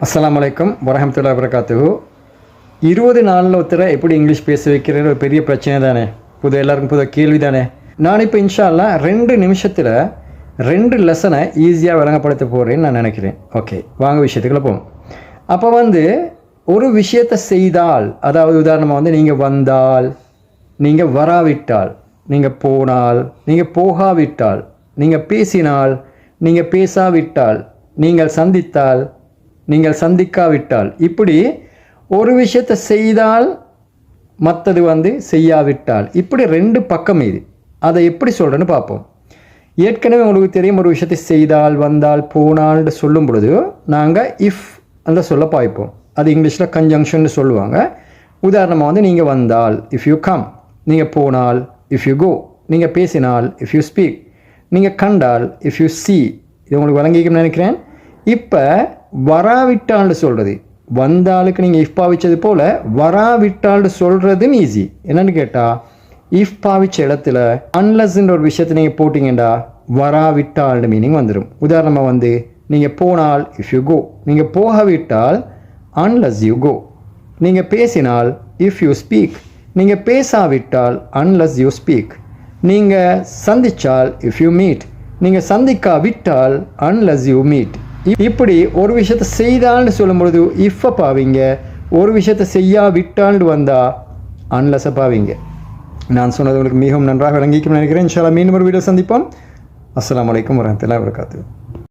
அஸ்ஸலாமு அலைக்கும் வரஹ்மத்துல்லாஹி வபரகாத்துஹு. 20 நாளில் ஒருத்தரை எப்படி இங்கிலீஷ் பேச வைக்கிறது ஒரு பெரிய பிரச்சனை தானே, எல்லாருக்கும் புது கேள்வி தானே. நான் இப்போ இன்ஷா அல்லாஹ் 2 நிமிஷத்தில் 2 லெசனை ஈஸியாக விளங்கப்படுத்த போகிறேன்னு நான் நினைக்கிறேன். ஓகே, வாங்க விஷயத்துக்குள்ள போவோம். அப்போ ஒரு விஷயத்தை செய்தால், அதாவது உதாரணமாக நீங்கள் வந்தால், நீங்கள் வராவிட்டால், நீங்கள் போனால், நீங்கள் போகாவிட்டால், நீங்கள் பேசினால், நீங்கள் பேசாவிட்டால், நீங்கள் சந்தித்தால், நீங்கள் சந்திக்காவிட்டால், இப்படி ஒரு விஷயத்தை செய்தால் மற்றது செய்யாவிட்டால், இப்படி 2 பக்கம் இது. அதை எப்படி சொல்கிறேன்னு பார்ப்போம். ஏற்கனவே உங்களுக்கு தெரியும், ஒரு விஷயத்தை செய்தால், வந்தால், போனால்னு சொல்லும் பொழுது நாங்கள் இஃப் அந்த சொல்ல பாய்ப்போம். அது இங்கிலீஷில் கன்ஜங்ஷன் சொல்லுவாங்க. உதாரணமாக நீங்கள் வந்தால் இஃப் யூ கம், நீங்கள் போனால் இஃப் யூ கோ, நீங்கள் பேசினால் இஃப் யூ ஸ்பீக், நீங்கள் கண்டால் இஃப் யூ சி. இது உங்களுக்கு வழங்கிக்கணும்னு நினைக்கிறேன். இப்போ வராவிட்டால்னு சொல்கிறது, வந்தாலுக்கு நீங்கள் இஃப் பாவிச்சது போல் வராவிட்டால்னு சொல்கிறதுன்னு ஈஸி. என்னென்னு கேட்டால், இஃப் பாவிச்ச இடத்துல அன்லஸ்ன்ற ஒரு விஷயத்தை நீங்கள் போட்டிங்கண்டா வராவிட்டால்னு மீனிங் வந்துடும். உதாரணமாக நீங்கள் போனால் இஃப் யூ கோ, நீங்கள் போகாவிட்டால் அன்லஸ் யூ கோ, நீங்கள் பேசினால் இஃப் யூ ஸ்பீக், நீங்கள் பேசாவிட்டால் அன்லஸ் யூ ஸ்பீக், நீங்கள் சந்தித்தால் இஃப் யூ மீட், நீங்கள் சந்திக்காவிட்டால் அன்லஸ் யூ மீட். இப்படி ஒரு விஷயத்தை செய்தால்னு சொல்லும் பொழுது இஃப்பை பாவீங்க, ஒரு விஷயத்தை செய்யாவிட்டால்னு வந்தால் அன்லஸை பாவீங்க. நான் சொன்னது உங்களுக்கு மிகவும் நன்றாக விளங்கிக்கும் நினைக்கிறேன். இன்ஷா அல்லாஹ் மீண்டும் ஒரு வீடியோ சந்திப்போம். அஸ்ஸலாமு அலைக்கும் வரஹ்மத்துல்லாஹி வபரகாத்துஹு.